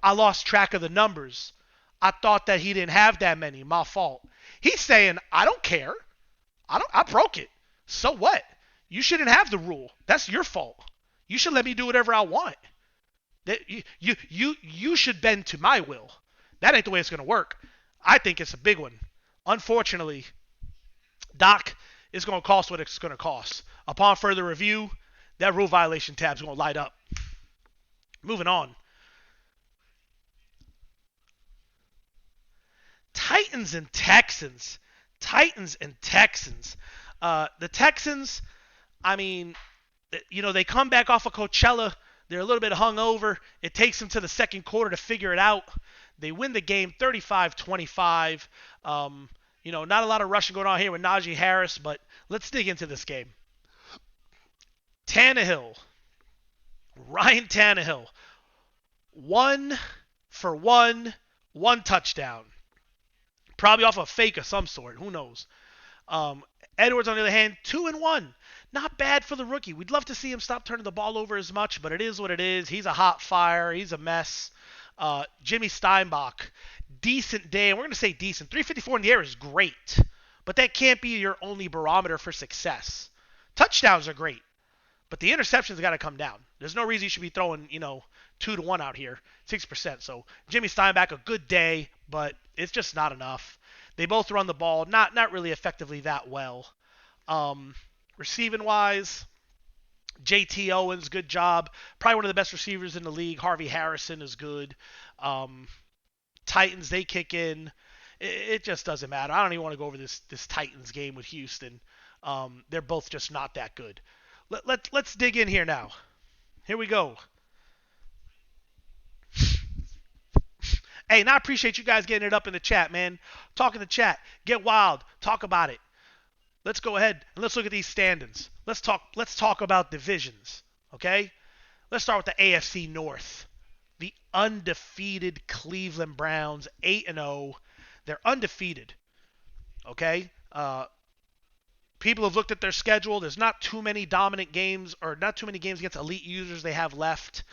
I lost track of the numbers. I thought that he didn't have that many. My fault. He's saying, I don't care. I broke it. So what? You shouldn't have the rule. That's your fault. You should let me do whatever I want. That you should bend to my will. That ain't the way it's going to work. I think it's a big one. Unfortunately, Doc is going to cost what it's going to cost. Upon further review, that rule violation tab is going to light up. Moving on. Titans and Texans. The Texans, I mean, they come back off of Coachella. They're a little bit hungover. It takes them to the second quarter to figure it out. They win the game 35-25. Not a lot of rushing going on here with Najee Harris, but let's dig into this game. Ryan Tannehill, 1 for 1 touchdown. Probably off a fake of some sort. Who knows? Edwards, on the other hand, 2-1. Not bad for the rookie. We'd love to see him stop turning the ball over as much, but it is what it is. He's a hot fire. He's a mess. Jimmy Steinbach, decent day. And we're going to say decent. 354 in the air is great, but that can't be your only barometer for success. Touchdowns are great, but the interceptions got to come down. There's no reason you should be throwing, 2-1 out here, 6%. So Jimmy Steinbach, a good day, but it's just not enough. They both run the ball, not really effectively that well. Receiving wise, JT Owens, good job. Probably one of the best receivers in the league. Harvey Harrison is good. Titans, they kick in. It just doesn't matter. I don't even want to go over this Titans game with Houston. They're both just not that good. Let's dig in here now. Here we go. Hey, and I appreciate you guys getting it up in the chat, man. Talk in the chat. Get wild. Talk about it. Let's go ahead and let's look at these standings. Let's talk about divisions, okay? Let's start with the AFC North. The undefeated Cleveland Browns, 8-0. They're undefeated, okay? People have looked at their schedule. There's not too many dominant games or not too many games against elite users they have left.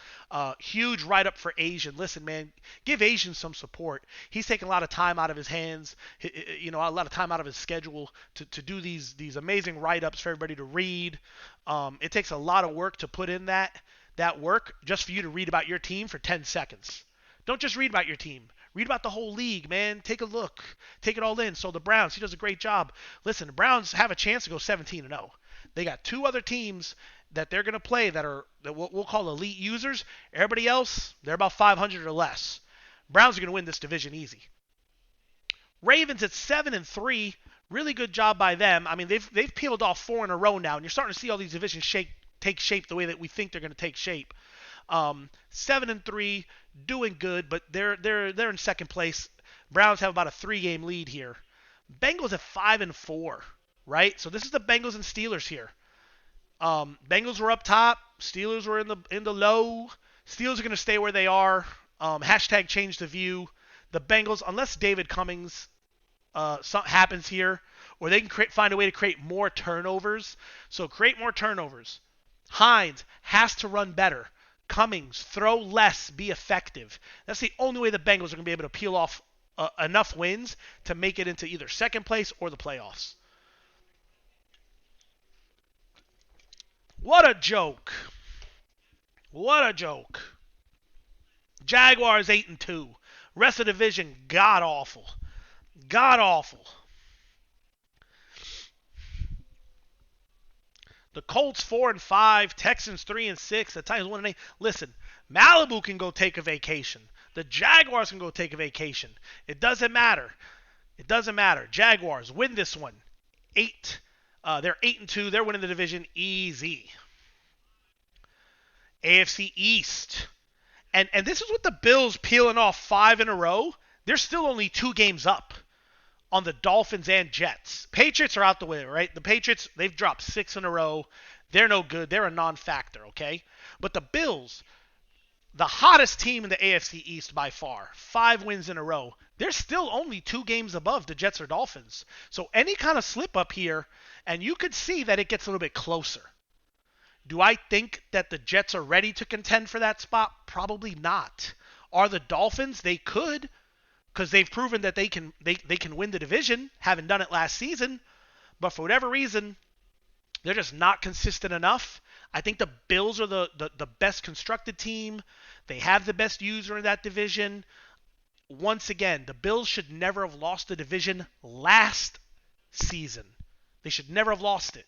Huge write-up for Asian. Listen, man, give Asian some support. He's taking a lot of time out of his hands, a lot of time out of his schedule to do these amazing write-ups for everybody to read. It takes a lot of work to put in that work just for you to read about your team for 10 seconds. Don't just read about your team. Read about the whole league, man. Take a look. Take it all in. So the Browns, he does a great job. Listen, the Browns have a chance to go 17-0. They got 2 other teams that they're going to play that we'll call elite users. Everybody else, they're about 500 or less. Browns are going to win this division easy. Ravens at 7-3. Really good job by them. I mean, they've peeled off 4 in a row now, and you're starting to see all these divisions take shape the way that we think they're going to take shape. 7-3, doing good, but they're in second place. Browns have about a 3-game lead here. Bengals at 5-4, right? So this is the Bengals and Steelers here. Bengals were up top. Steelers were in the low. Steelers are going to stay where they are. Hashtag change the view. The Bengals, unless David Cummings something happens here, or they can find a way to create more turnovers. So create more turnovers. Hines has to run better. Cummings, throw less, be effective. That's the only way the Bengals are going to be able to peel off enough wins to make it into either second place or the playoffs. What a joke. What a joke. Jaguars 8-2. Rest of the division, god-awful. God-awful. The Colts 4-5, Texans 3-6, the Titans 1-8. Listen, Malibu can go take a vacation. The Jaguars can go take a vacation. It doesn't matter. It doesn't matter. Jaguars win this one. They're 8-2. They're winning the division easy. AFC East. And this is with the Bills peeling off 5 in a row. They're still only 2 games up. on the Dolphins and Jets. Patriots are out the way, right? The Patriots, they've dropped 6 in a row. They're no good. They're a non-factor, okay? But the Bills, the hottest team in the AFC East by far, 5 wins in a row. They're still only 2 games above the Jets or Dolphins. So any kind of slip up here, and you could see that it gets a little bit closer. Do I think that the Jets are ready to contend for that spot? Probably not. Are the Dolphins? They could, because they've proven that they can win the division, having done it last season. But for whatever reason, they're just not consistent enough. I think the Bills are the best constructed team. They have the best user in that division. Once again, the Bills should never have lost the division last season. They should never have lost it.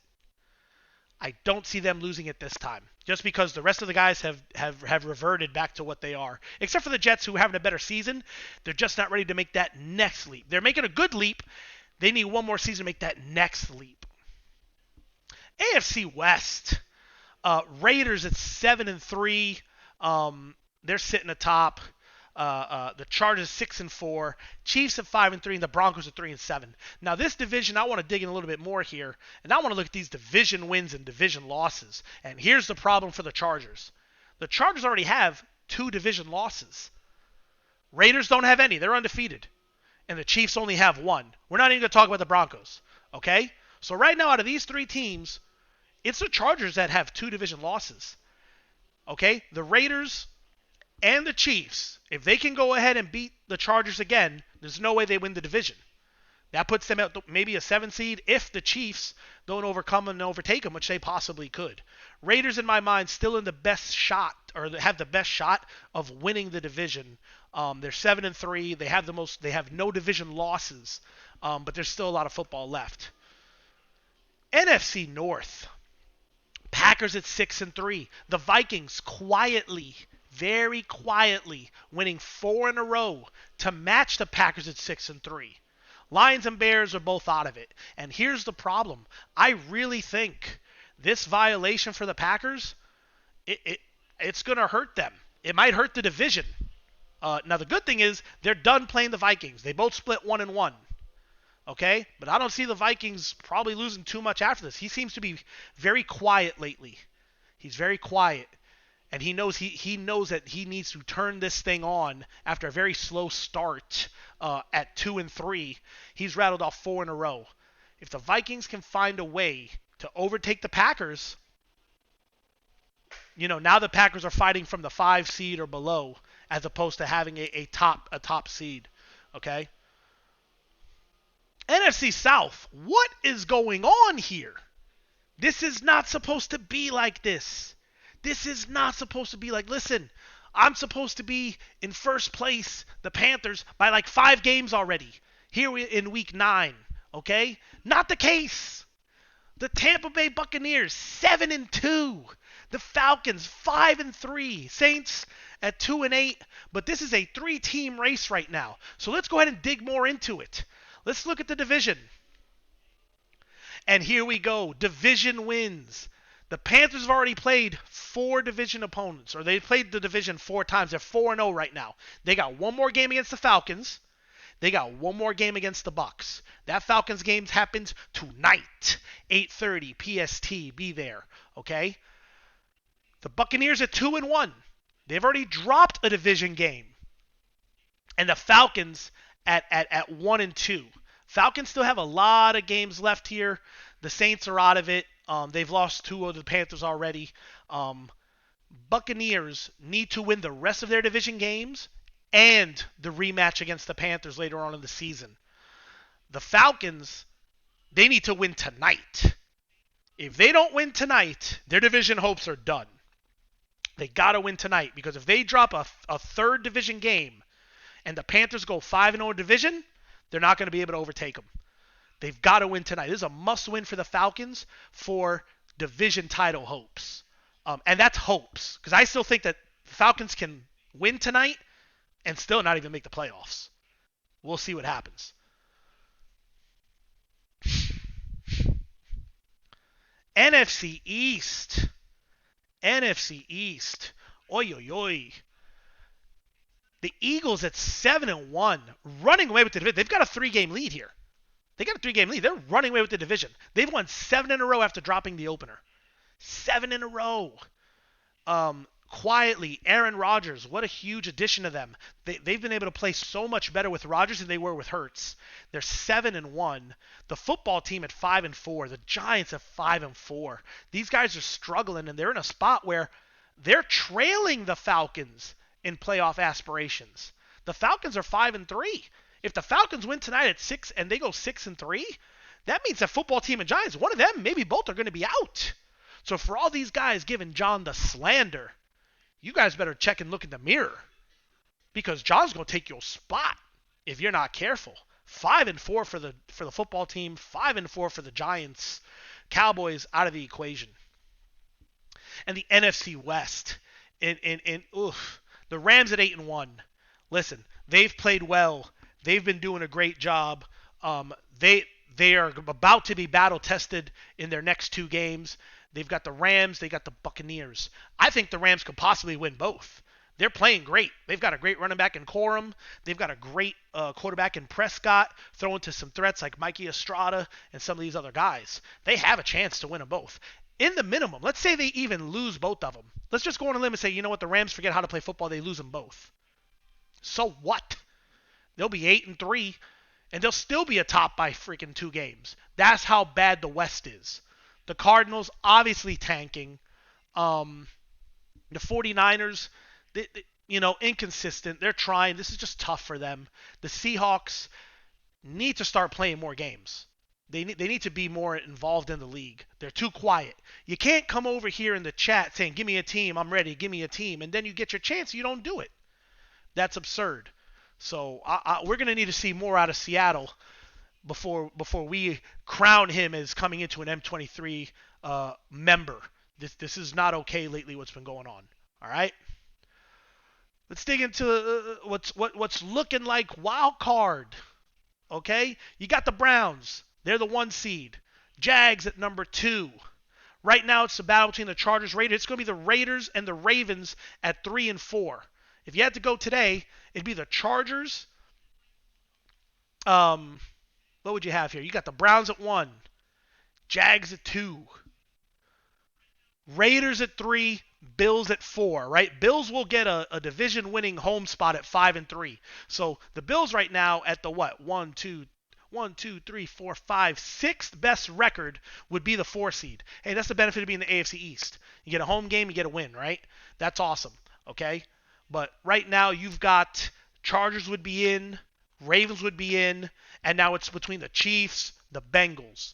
I don't see them losing it this time, just because the rest of the guys have reverted back to what they are. Except for the Jets, who are having a better season. They're just not ready to make that next leap. They're making a good leap. They need one more season to make that next leap. AFC West. Raiders at 7-3. They're sitting atop. The Chargers 6-4, Chiefs at 5-3, and the Broncos at 3-7. Now this division, I want to dig in a little bit more here, and I want to look at these division wins and division losses. And here's the problem for the Chargers. The Chargers already have 2 division losses. Raiders don't have any; they're undefeated, and the Chiefs only have 1. We're not even going to talk about the Broncos, okay? So right now, out of these 3 teams, it's the Chargers that have 2 division losses. Okay, the Raiders and the Chiefs, if they can go ahead and beat the Chargers again, there's no way they win the division. That puts them at maybe a 7 seed if the Chiefs don't overcome and overtake them, which they possibly could. Raiders, in my mind, still in the best shot, or have the best shot of winning the division. They're 7-3. They have no division losses, but there's still a lot of football left. NFC North. Packers at 6-3. The Vikings quietly, very quietly, winning 4 in a row to match the Packers at 6-3. Lions and Bears are both out of it. And here's the problem. I really think this violation for the Packers, it's going to hurt them. It might hurt the division. Now, the good thing is they're done playing the Vikings. They both split 1-1. Okay? But I don't see the Vikings probably losing too much after this. He seems to be very quiet lately. He's very quiet. And he knows that he needs to turn this thing on after a very slow start at 2-3. He's rattled off 4 in a row. If the Vikings can find a way to overtake the Packers, now the Packers are fighting from the 5 seed or below, as opposed to having a top seed. Okay? NFC South, what is going on here? This is not supposed to be like this. This is not supposed to be like, listen, I'm supposed to be in first place, the Panthers, by like 5 games already. Here in week 9, okay? Not the case. The Tampa Bay Buccaneers, 7-2. The Falcons, 5-3. Saints at 2-8. But this is a 3-team race right now. So let's go ahead and dig more into it. Let's look at the division. And here we go. Division wins. The Panthers have already played 4 division opponents, or they played the division 4 times. They're 4-0 right now. They got one more game against the Falcons. They got one more game against the Bucs. That Falcons game happens tonight, 8:30 PST. Be there, okay? The Buccaneers are 2-1. They've already dropped a division game. And the Falcons at 1-2. Falcons still have a lot of games left here. The Saints are out of it. They've lost 2 of the Panthers already. Buccaneers need to win the rest of their division games and the rematch against the Panthers later on in the season. The Falcons, they need to win tonight. If they don't win tonight, their division hopes are done. They got to win tonight, because if they drop a 3rd division game and the Panthers go 5-0 division, they're not going to be able to overtake them. They've got to win tonight. This is a must-win for the Falcons for division title hopes. And that's hopes, because I still think that the Falcons can win tonight and still not even make the playoffs. We'll see what happens. NFC East. NFC East. Oy, oy, oy. The Eagles at 7-1, running away with the division. They've got a 3-game lead here. They got a 3-game lead. They're running away with the division. They've won 7 in a row after dropping the opener. 7 in a row. Quietly, Aaron Rodgers, what a huge addition to them. They've been able to play so much better with Rodgers than they were with Hurts. They're 7-1. The football team at 5-4. The Giants at 5-4. These guys are struggling, and they're in a spot where they're trailing the Falcons in playoff aspirations. The Falcons are 5-3. If the Falcons win tonight at 6 and they go 6-3, that means that football team and Giants, one of them, maybe both, are going to be out. So for all these guys giving John the slander, you guys better check and look in the mirror, because John's going to take your spot if you're not careful. 5-4 for the football team, 5-4 for the Giants. Cowboys out of the equation. And the NFC West, the Rams at 8-1. Listen, they've played well. They've been doing a great job. They are about to be battle tested in their next 2 games. They've got the Rams. They got the Buccaneers. I think the Rams could possibly win both. They're playing great. They've got a great running back in Corum. They've got a great quarterback in Prescott, throwing to some threats like Mikey Estrada and some of these other guys. They have a chance to win them both. In the minimum, let's say they even lose both of them. Let's just go on a limb and say, you know what, the Rams forget how to play football. They lose them both. So what? They'll be 8-3, and they'll still be atop by freaking 2 games. That's how bad the West is. The Cardinals obviously tanking. The 49ers, inconsistent. They're trying. This is just tough for them. The Seahawks need to start playing more games. They need to be more involved in the league. They're too quiet. You can't come over here in the chat saying, give me a team, I'm ready, give me a team, and then you get your chance, you don't do it. That's absurd. So we're going to need to see more out of Seattle before we crown him as coming into an M23 member. This is not okay lately, what's been going on. All right? Let's dig into what's looking like wild card. Okay? You got the Browns. They're the 1 seed. Jags at number 2. Right now it's the battle between the Chargers, Raiders. It's going to be the Raiders and the Ravens at 3 and 4. If you had to go today, it'd be the Chargers. What would you have here? You got the Browns at 1. Jags at 2. Raiders at 3. Bills at 4, right? Bills will get a division-winning home spot at 5 and 3. So the Bills right now at the what? 1, 2, 3, 4, 5, 6th best record would be the 4 seed. Hey, that's the benefit of being the AFC East. You get a home game, you get a win, right? That's awesome, okay? But right now you've got Chargers would be in, Ravens would be in, and now it's between the Chiefs, the Bengals,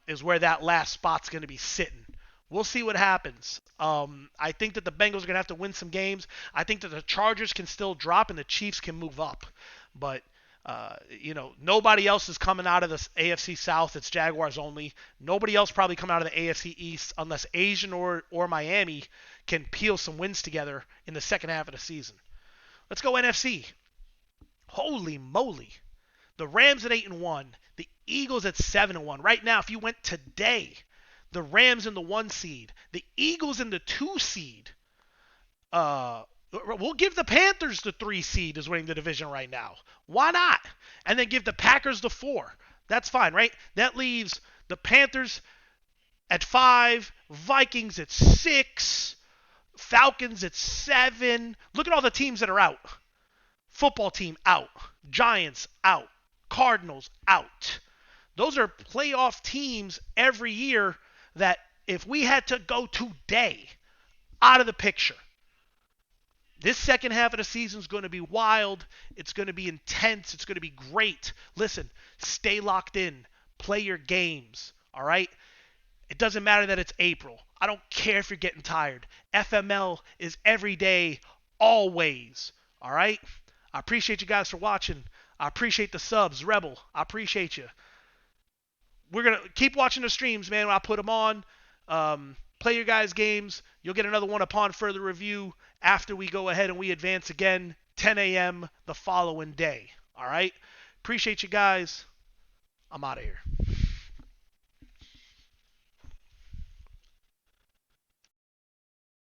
is where that last spot's going to be sitting. We'll see what happens. I think that the Bengals are going to have to win some games. I think that the Chargers can still drop and the Chiefs can move up. But, nobody else is coming out of the AFC South. It's Jaguars only. Nobody else probably coming out of the AFC East unless Asian or Miami can peel some wins together in the second half of the season. Let's go NFC. Holy moly. The Rams at 8-1. The Eagles at 7-1. Right now, if you went today, the Rams in the 1 seed, the Eagles in the 2 seed. We'll give the Panthers the 3 seed is winning the division right now. Why not? And then give the Packers the 4. That's fine, right? That leaves the Panthers at 5, Vikings at 6, Falcons at 7. Look at all the teams that are out. Football team out. Giants out. Cardinals out. Those are playoff teams every year that if we had to go today out of the picture, this second half of the season is going to be wild. It's going to be intense. It's going to be great. Listen, stay locked in. Play your games. All right? It doesn't matter that it's April. I don't care if you're getting tired. FML is every day, always. All right? I appreciate you guys for watching. I appreciate the subs. Rebel, I appreciate you. We're going to keep watching the streams, man, when I put them on. Play your guys' games. You'll get another one upon further review after we go ahead and we advance again, 10 a.m. the following day. All right? Appreciate you guys. I'm out of here.